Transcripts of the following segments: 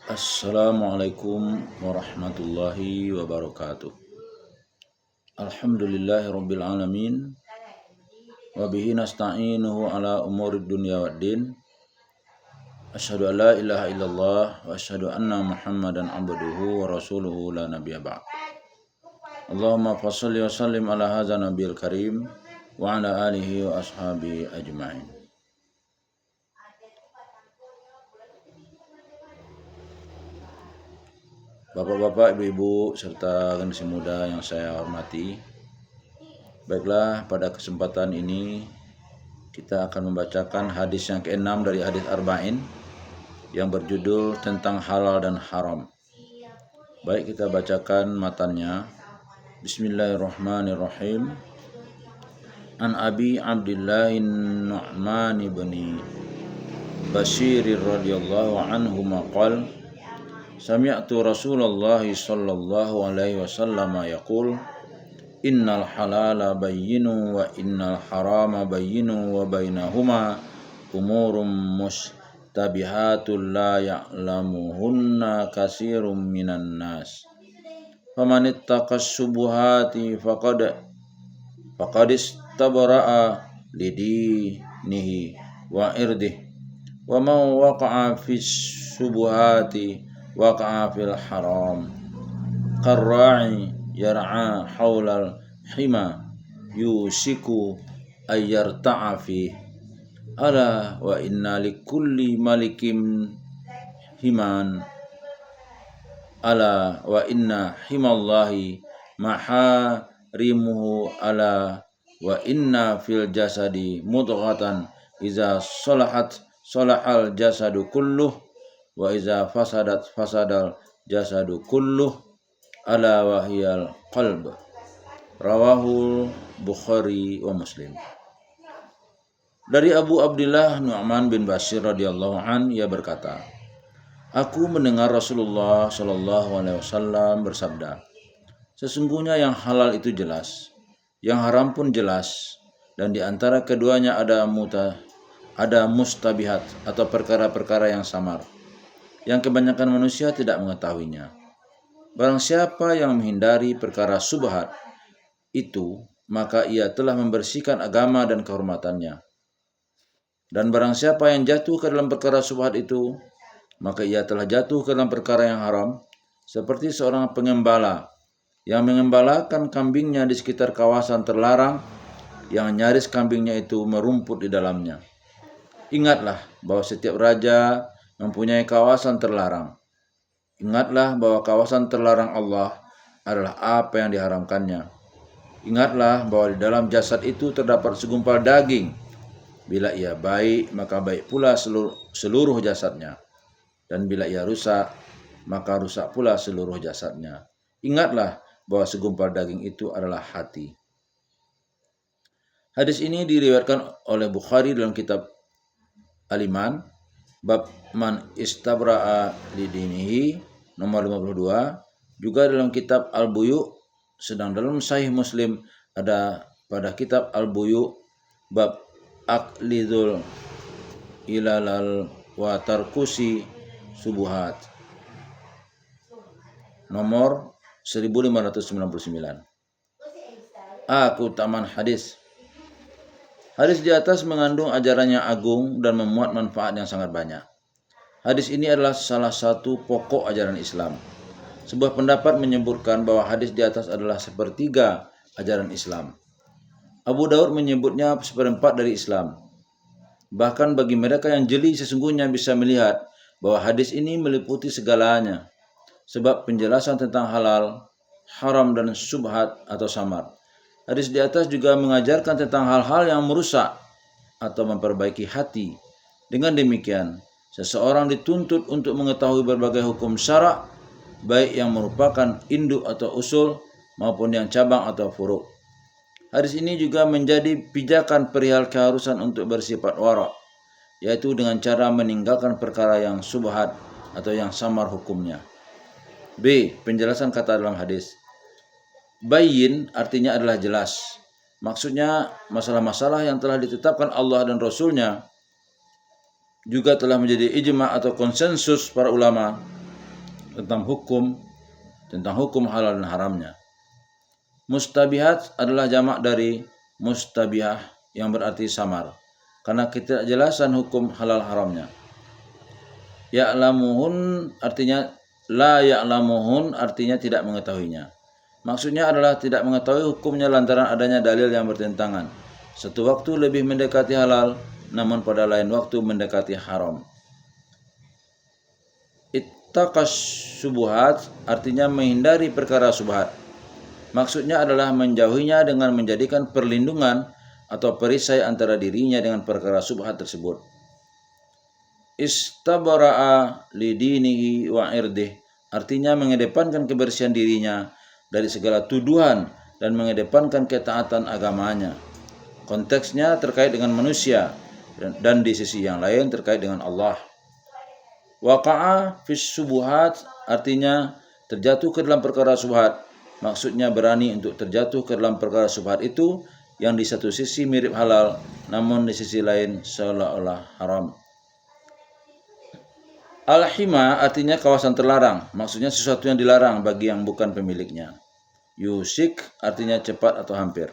Assalamualaikum warahmatullahi wabarakatuh. Alhamdulillahirabbil alamin wa bihi nasta'inuhu ala umurid dunya waddin. Asyhadu an la ilaha illallah wa asyhadu anna Muhammadan abduhu wa rasuluhu la nabiyya ba'd. Allahumma shalli wa sallim ala hadzal nabiyil karim wa ala alihi wa ashabihi ajmain. Bapak-bapak, ibu-ibu, serta generasi muda yang saya hormati. Baiklah, pada kesempatan ini kita akan membacakan hadis yang ke-6 dari hadis Arba'in yang berjudul tentang halal dan haram. Baik, kita bacakan matannya. Bismillahirrahmanirrahim. An Abi Abdillahin Nu'man bin Bashir radhiyallahu anhu maqal Sami'tu Rasulullah sallallahu alaihi wasallam yaqul Innal halala bayyinu wa innal harama bayyinu wa bainahuma umurum mustabihatul la ya'lamuhunna katsirun minan nas. Faman ittaqas subuhati faqad istabra'a lidinihi wa irdihi wa man waqa'a fis subuhati waqa'a fil haram qarra'i yar'a haulal hima yusiku ayyarta'a fi ala wa inna likulli malikim himan ala wa inna himallahi maharimuhu ala wa inna fil jasadi mudghatan iza salahat salahal jasadu kulluh wa iza fasadat fasadal jasadu kulluh ala wahiyal qalb. Rawahu Bukhari wa Muslim. Dari Abu Abdillah Nu'man bin Bashir radhiyallahu an, ia berkata, aku mendengar Rasulullah sallallahu alaihi wasallam bersabda, sesungguhnya yang halal itu jelas, yang haram pun jelas, dan di antara keduanya ada mustabihat atau perkara-perkara yang samar, yang kebanyakan manusia tidak mengetahuinya. Barang siapa yang menghindari perkara subhat itu, maka ia telah membersihkan agama dan kehormatannya. Dan barang siapa yang jatuh ke dalam perkara subhat itu, maka ia telah jatuh ke dalam perkara yang haram, seperti seorang pengembala yang mengembalakan kambingnya di sekitar kawasan terlarang, yang nyaris kambingnya itu merumput di dalamnya. Ingatlah bahwa setiap raja mempunyai kawasan terlarang. Ingatlah bahwa kawasan terlarang Allah adalah apa yang diharamkannya. Ingatlah bahwa di dalam jasad itu terdapat segumpal daging. Bila ia baik, maka baik pula seluruh jasadnya. Dan bila ia rusak, maka rusak pula seluruh jasadnya. Ingatlah bahwa segumpal daging itu adalah hati. Hadis ini diriwayatkan oleh Bukhari dalam kitab Al-Iman, bab man istabra'a lidinihi nomor 52, juga dalam kitab Al-Buyu, sedang dalam Sahih Muslim ada pada kitab Al-Buyu bab aqlidul ilalal wa tarkusi subuhat nomor 1599. Keutamaan hadis. Hadis di atas mengandung ajaran yang agung dan memuat manfaat yang sangat banyak. Hadis ini adalah salah satu pokok ajaran Islam. Sebuah pendapat menyebutkan bahwa hadis di atas adalah sepertiga ajaran Islam. Abu Daud menyebutnya seperempat dari Islam. Bahkan bagi mereka yang jeli sesungguhnya bisa melihat bahwa hadis ini meliputi segalanya. Sebab penjelasan tentang halal, haram dan subhat atau samar. Hadis di atas juga mengajarkan tentang hal-hal yang merusak atau memperbaiki hati. Dengan demikian, seseorang dituntut untuk mengetahui berbagai hukum syara', baik yang merupakan induk atau usul maupun yang cabang atau furu'. Hadis ini juga menjadi pijakan perihal keharusan untuk bersifat wara', yaitu dengan cara meninggalkan perkara yang subhat atau yang samar hukumnya. B. Penjelasan kata dalam hadis. Bayyin artinya adalah jelas. Maksudnya masalah-masalah yang telah ditetapkan Allah dan Rasulnya juga telah menjadi ijma' atau konsensus para ulama tentang hukum halal dan haramnya. Mustabihat adalah jamak dari mustabihah yang berarti samar, karena ketidakjelasan hukum halal haramnya. Ya'lamuhun artinya la ya'lamuhun artinya tidak mengetahuinya. Maksudnya adalah tidak mengetahui hukumnya lantaran adanya dalil yang bertentangan. Satu waktu lebih mendekati halal, namun pada lain waktu mendekati haram. Ittaqas syubhat artinya menghindari perkara subhat. Maksudnya adalah menjauhinya dengan menjadikan perlindungan atau perisai antara dirinya dengan perkara subhat tersebut. Istabara'a lidinihi wa irdih artinya mengedepankan kebersihan dirinya dari segala tuduhan dan mengedepankan ketaatan agamanya. Konteksnya terkait dengan manusia dan di sisi yang lain terkait dengan Allah. Waqa'a fis subuhat artinya terjatuh ke dalam perkara subhat. Maksudnya berani untuk terjatuh ke dalam perkara subhat itu yang di satu sisi mirip halal, namun di sisi lain seolah-olah haram. Al-hima artinya kawasan terlarang, maksudnya sesuatu yang dilarang bagi yang bukan pemiliknya. Yusik artinya cepat atau hampir.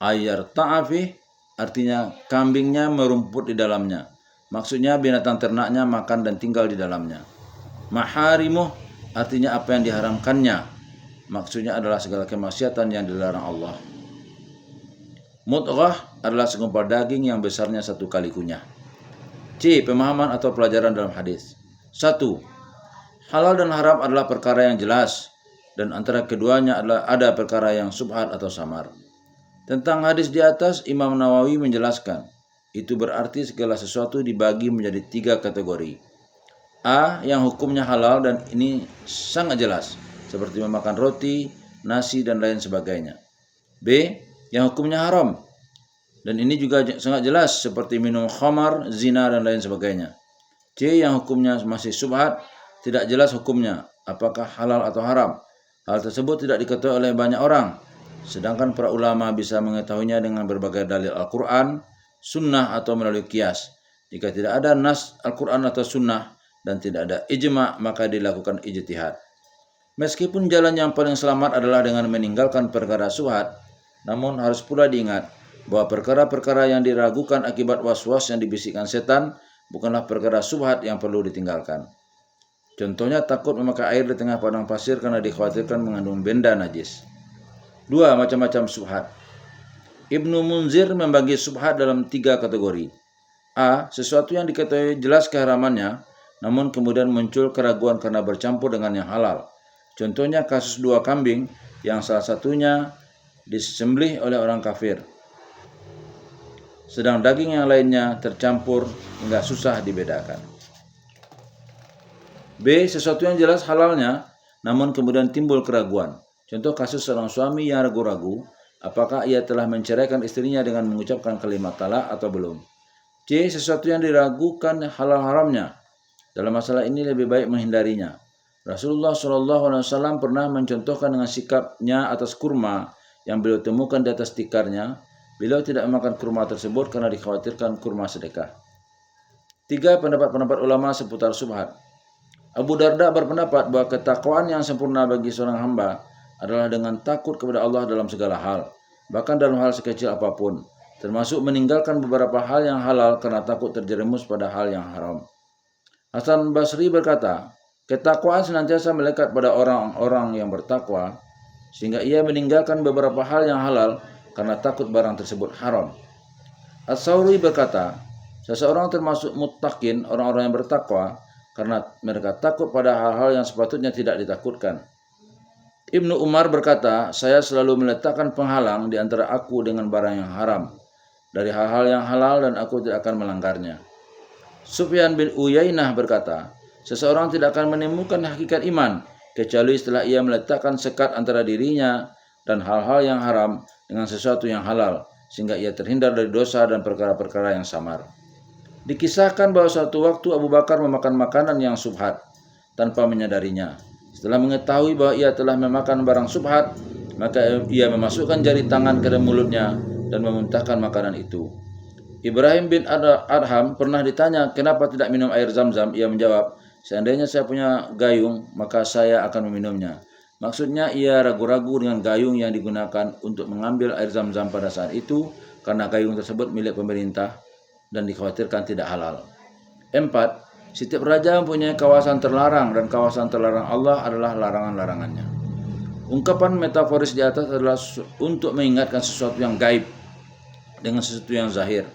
Ayar ta'afi artinya kambingnya merumput di dalamnya, maksudnya binatang ternaknya makan dan tinggal di dalamnya. Maharimuh artinya apa yang diharamkannya, maksudnya adalah segala kemaksiatan yang dilarang Allah. Mudghah adalah segumpal daging yang besarnya satu kali kunyah. C. Pemahaman atau pelajaran dalam hadis. 1. Halal dan haram adalah perkara yang jelas, dan antara keduanya adalah ada perkara yang subhat atau samar. Tentang hadis di atas, Imam Nawawi menjelaskan, itu berarti segala sesuatu dibagi menjadi 3 kategori. A. Yang hukumnya halal dan ini sangat jelas, seperti memakan roti, nasi, dan lain sebagainya. B. Yang hukumnya haram, dan ini juga sangat jelas seperti minum khamar, zina, dan lain sebagainya. C. Yang hukumnya masih subhat, tidak jelas hukumnya, apakah halal atau haram. Hal tersebut tidak diketahui oleh banyak orang, sedangkan para ulama bisa mengetahuinya dengan berbagai dalil Al-Quran, sunnah, atau melalui qiyas. Jika tidak ada nas Al-Quran atau sunnah dan tidak ada ijma', maka dilakukan ijtihad. Meskipun jalan yang paling selamat adalah dengan meninggalkan perkara subhat, namun harus pula diingat bahwa perkara-perkara yang diragukan akibat was-was yang dibisikkan setan bukanlah perkara subhat yang perlu ditinggalkan. Contohnya takut memakai air di tengah padang pasir karena dikhawatirkan mengandung benda najis. 2. Macam-macam subhat. Ibnu Munzir membagi subhat dalam 3 kategori. A. Sesuatu yang diketahui jelas keharamannya, namun kemudian muncul keraguan karena bercampur dengan yang halal. Contohnya kasus 2 kambing yang salah satunya disembelih oleh orang kafir, sedang daging yang lainnya tercampur hingga susah dibedakan. B. Sesuatu yang jelas halalnya, namun kemudian timbul keraguan. Contoh kasus seorang suami yang ragu-ragu, apakah ia telah menceraikan istrinya dengan mengucapkan kalimat talak atau belum. C. Sesuatu yang diragukan halal haramnya. Dalam masalah ini lebih baik menghindarinya. Rasulullah SAW pernah mencontohkan dengan sikapnya atas kurma yang beliau temukan di atas tikarnya. Beliau tidak memakan kurma tersebut karena dikhawatirkan kurma sedekah. 3. Pendapat-pendapat ulama seputar subhat. Abu Darda berpendapat bahwa ketakwaan yang sempurna bagi seorang hamba adalah dengan takut kepada Allah dalam segala hal, bahkan dalam hal sekecil apapun, termasuk meninggalkan beberapa hal yang halal karena takut terjerumus pada hal yang haram. Hasan Basri berkata, ketakwaan senantiasa melekat pada orang-orang yang bertakwa, sehingga ia meninggalkan beberapa hal yang halal karena takut barang tersebut haram. As-Sawri berkata, seseorang termasuk muttaqin, orang-orang yang bertakwa, karena mereka takut pada hal-hal yang sepatutnya tidak ditakutkan. Ibnu Umar berkata, saya selalu meletakkan penghalang di antara aku dengan barang yang haram, dari hal-hal yang halal dan aku tidak akan melanggarnya. Sufyan bin Uyainah berkata, seseorang tidak akan menemukan hakikat iman, kecuali setelah ia meletakkan sekat antara dirinya dan hal-hal yang haram dengan sesuatu yang halal, sehingga ia terhindar dari dosa dan perkara-perkara yang samar. Dikisahkan bahwa suatu waktu Abu Bakar memakan makanan yang subhat tanpa menyadarinya. Setelah mengetahui bahwa ia telah memakan barang subhat, maka ia memasukkan jari tangan ke dalam mulutnya dan memuntahkan makanan itu. Ibrahim bin Adham pernah ditanya kenapa tidak minum air Zam-Zam. Ia menjawab, Seandainya saya punya gayung, maka saya akan meminumnya. Maksudnya ia ragu-ragu dengan gayung yang digunakan untuk mengambil air zam-zam pada saat itu, karena gayung tersebut milik pemerintah dan dikhawatirkan tidak halal. 4. Setiap raja mempunyai kawasan terlarang, dan kawasan terlarang Allah adalah larangan-larangannya. Ungkapan metaforis di atas adalah untuk mengingatkan sesuatu yang gaib dengan sesuatu yang zahir,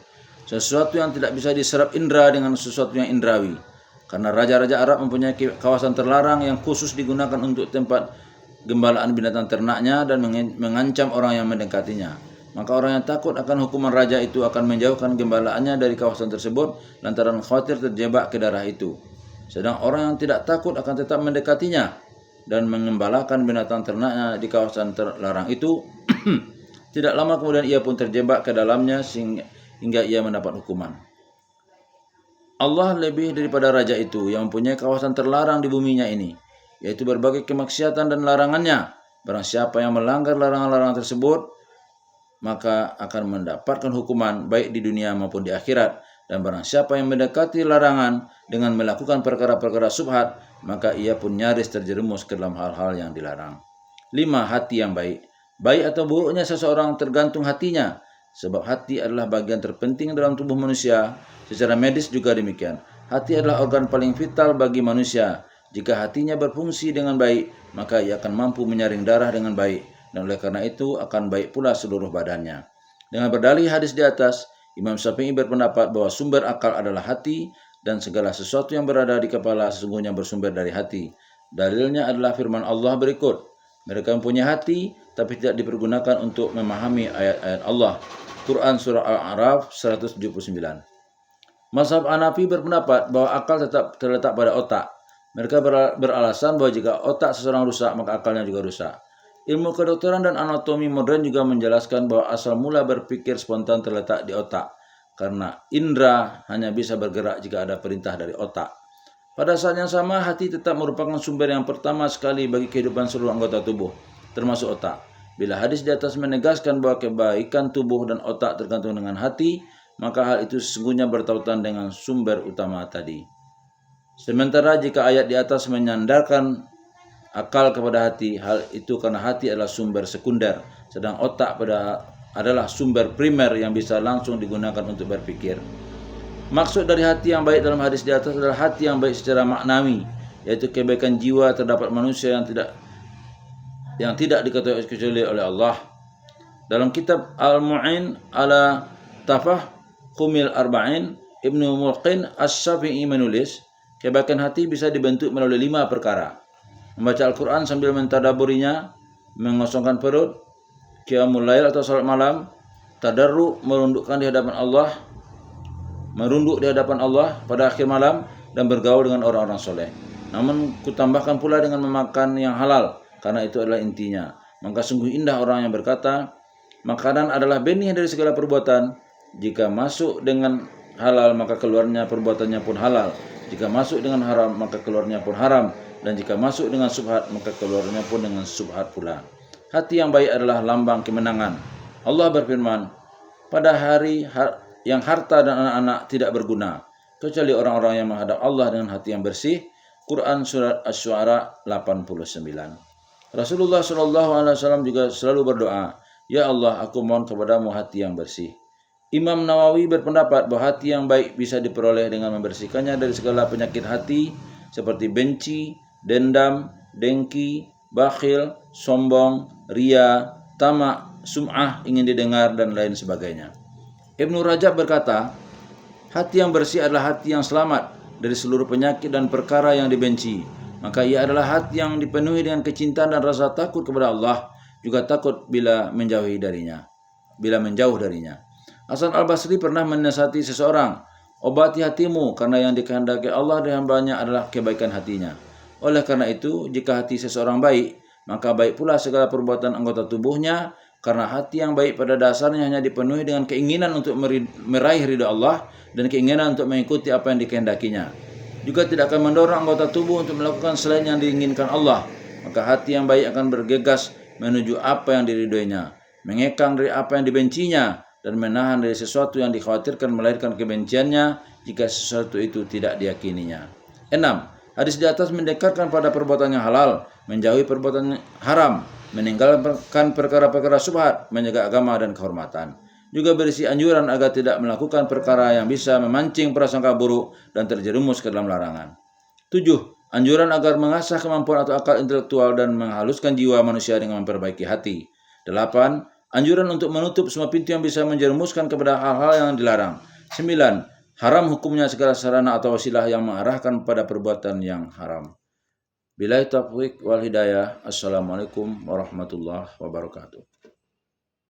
sesuatu yang tidak bisa diserap indera dengan sesuatu yang indrawi. Karena raja-raja Arab mempunyai kawasan terlarang yang khusus digunakan untuk tempat gembalaan binatang ternaknya dan mengancam orang yang mendekatinya. Maka orang yang takut akan hukuman raja itu akan menjauhkan gembalaannya dari kawasan tersebut lantaran khawatir terjebak ke darah itu. Sedang orang yang tidak takut akan tetap mendekatinya dan mengembalakan binatang ternaknya di kawasan terlarang itu, tidak lama kemudian ia pun terjebak ke dalamnya hingga ia mendapat hukuman. Allah lebih daripada raja itu yang mempunyai kawasan terlarang di buminya ini, yaitu berbagai kemaksiatan dan larangannya. Barang siapa yang melanggar larangan-larangan tersebut, maka akan mendapatkan hukuman baik di dunia maupun di akhirat. Dan barang siapa yang mendekati larangan dengan melakukan perkara-perkara subhat, maka ia pun nyaris terjerumus ke dalam hal-hal yang dilarang. 5. Hati yang baik. Baik atau buruknya seseorang tergantung hatinya, sebab hati adalah bagian terpenting dalam tubuh manusia. Secara medis juga demikian. Hati adalah organ paling vital bagi manusia. Jika hatinya berfungsi dengan baik, maka ia akan mampu menyaring darah dengan baik, dan oleh karena itu akan baik pula seluruh badannya. Dengan berdalih hadis di atas, Imam Syafi'i berpendapat bahwa sumber akal adalah hati, dan segala sesuatu yang berada di kepala sesungguhnya bersumber dari hati. Dalilnya adalah firman Allah berikut, mereka mempunyai hati, tapi tidak dipergunakan untuk memahami ayat-ayat Allah. Quran Surah Al-A'raf 179. Mazhab Hanafi berpendapat bahwa akal tetap terletak pada otak. Mereka beralasan bahwa jika otak seseorang rusak, maka akalnya juga rusak. Ilmu kedokteran dan anatomi modern juga menjelaskan bahwa asal mula berpikir spontan terletak di otak, karena indera hanya bisa bergerak jika ada perintah dari otak. Pada saat yang sama, hati tetap merupakan sumber yang pertama sekali bagi kehidupan seluruh anggota tubuh, termasuk otak. Bila hadis di atas menegaskan bahwa kebaikan tubuh dan otak tergantung dengan hati, maka hal itu sesungguhnya bertautan dengan sumber utama tadi. Sementara jika ayat di atas menyandarkan akal kepada hati, hal itu karena hati adalah sumber sekunder, sedang otak adalah sumber primer yang bisa langsung digunakan untuk berpikir. Maksud dari hati yang baik dalam hadis di atas adalah hati yang baik secara maknawi, yaitu kebaikan jiwa terdapat manusia yang tidak diketahui kecuali oleh Allah. Dalam kitab Al-Mu'in ala Tafahumil Arba'in, Ibnu Mulqin Asy-Syafi'i menulis, kebaikan hati bisa dibentuk melalui 5 perkara. Membaca Al-Quran sambil mentadaburinya, mengosongkan perut, qiyamul lail atau salat malam, tadarru merunduk di hadapan Allah pada akhir malam, dan bergaul dengan orang-orang soleh. Namun kutambahkan pula dengan memakan yang halal, karena itu adalah intinya. Maka sungguh indah orang yang berkata, makanan adalah benih dari segala perbuatan. Jika masuk dengan halal, maka keluarnya perbuatannya pun halal. Jika masuk dengan haram, maka keluarnya pun haram. Dan jika masuk dengan subhat, maka keluarnya pun dengan subhat pula. Hati yang baik adalah lambang kemenangan. Allah berfirman, pada hari yang harta dan anak-anak tidak berguna, kecuali orang-orang yang menghadap Allah dengan hati yang bersih. Quran Surat Asy-Syu'ara 89. Rasulullah SAW juga selalu berdoa, ya Allah, aku mohon kepadamu hati yang bersih. Imam Nawawi berpendapat bahwa hati yang baik bisa diperoleh dengan membersihkannya dari segala penyakit hati seperti benci, dendam, dengki, bakhil, sombong, ria, tamak, sum'ah, ingin didengar, dan lain sebagainya. Ibnu Rajab berkata, hati yang bersih adalah hati yang selamat dari seluruh penyakit dan perkara yang dibenci. Maka ia adalah hati yang dipenuhi dengan kecintaan dan rasa takut kepada Allah, juga takut bila menjauh darinya. Hasan Al-Basri pernah menasihati seseorang, obati hatimu karena yang dikehendaki Allah dari hambanya adalah kebaikan hatinya. Oleh karena itu, jika hati seseorang baik, maka baik pula segala perbuatan anggota tubuhnya, karena hati yang baik pada dasarnya hanya dipenuhi dengan keinginan untuk meraih ridha Allah dan keinginan untuk mengikuti apa yang dikehendakinya. Juga tidak akan mendorong anggota tubuh untuk melakukan selain yang diinginkan Allah. Maka hati yang baik akan bergegas menuju apa yang diridhoinya, mengekang dari apa yang dibencinya, dan menahan dari sesuatu yang dikhawatirkan melahirkan kebenciannya jika sesuatu itu tidak diyakininya. 6. Hadis di atas mendekatkan pada perbuatan yang halal, menjauhi perbuatan haram, meninggalkan perkara-perkara syubhat, menjaga agama dan kehormatan. Juga berisi anjuran agar tidak melakukan perkara yang bisa memancing prasangka buruk dan terjerumus ke dalam larangan. 7. Anjuran agar mengasah kemampuan atau akal intelektual dan menghaluskan jiwa manusia dengan memperbaiki hati. 8. Anjuran untuk menutup semua pintu yang bisa menjerumuskan kepada hal-hal yang dilarang. 9. Haram hukumnya segala sarana atau wasilah yang mengarahkan pada perbuatan yang haram. Billahi taufiq wal hidayah. Assalamualaikum warahmatullahi wabarakatuh.